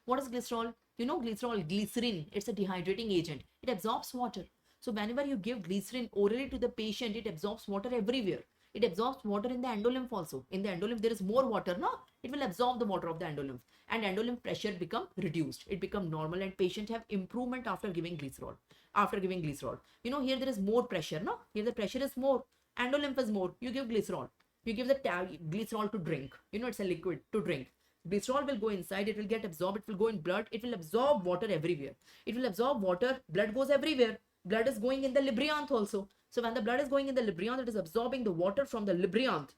What is glycerol? You know glycerol, glycerin, it's a dehydrating agent. It absorbs water. So whenever you give glycerin orally to the patient, it absorbs water everywhere. It absorbs water in the endolymph also. In the endolymph, there is more water, no? It will absorb the water of the endolymph, and endolymph pressure become reduced. It become normal, and patient have improvement after giving glycerol. After giving glycerol, you know, here there is more pressure, no? Here the pressure is more, endolymph is more. You give glycerol. You give the glycerol to drink. You know, it's a liquid to drink. Glycerol will go inside, it will get absorbed, it will go in blood, it will absorb water everywhere. It will absorb water, blood goes everywhere. Blood is going in the labyrinth also. So when the blood is going in the labyrinth, it is absorbing the water from the labyrinth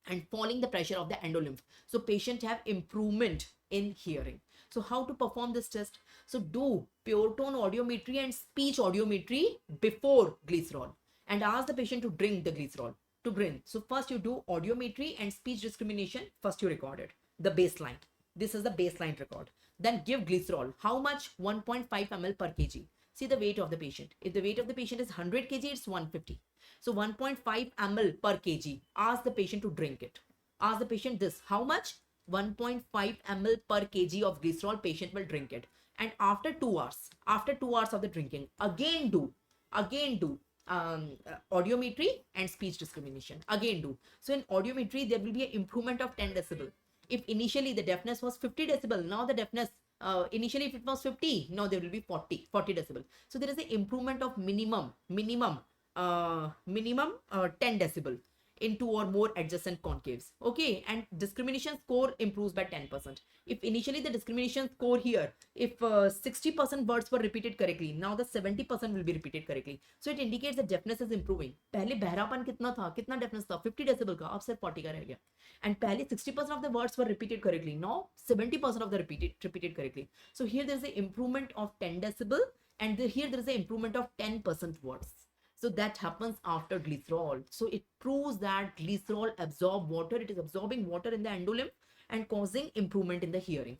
and falling the pressure of the endolymph. So patient have improvement in hearing. So how to perform this test? So do pure tone audiometry and speech audiometry before glycerol, and ask the patient to drink the glycerol, to drink. So first you do audiometry and speech discrimination. First you record it, the baseline. This is the baseline record. Then give glycerol. How much? 1.5 ml per kg. See the weight of the patient. If the weight of the patient is 100 kg, it's 150. So 1.5 ml per kg. Ask the patient to drink it. Ask the patient this. How much? 1.5 ml per kg of glycerol patient will drink it. And after 2 hours, after 2 hours of the drinking, again do audiometry and speech discrimination. Again do. So in audiometry, there will be an improvement of 10 decibel. If initially the deafness was 50 decibel, now the deafness, initially if it was 50, now there will be 40 decibel. So there is an improvement of minimum 10 decibel in 2 or more adjacent concaves. Okay, and discrimination score improves by 10%. If initially the discrimination score here, if 60% words were repeated correctly, now the 70% will be repeated correctly. So it indicates that deafness is improving. पहले बहरापन कितना था, कितना deafness था, 50 decibel का, अब सिर्फ 40 का रह गया. And पहले 60% of the words were repeated correctly, now 70% of the repeated correctly. So here there is an improvement of 10 decibel, and here there is an improvement of 10% words. So that happens after glycerol. So it proves that glycerol absorbs water. It is absorbing water in the endolymph and causing improvement in the hearing.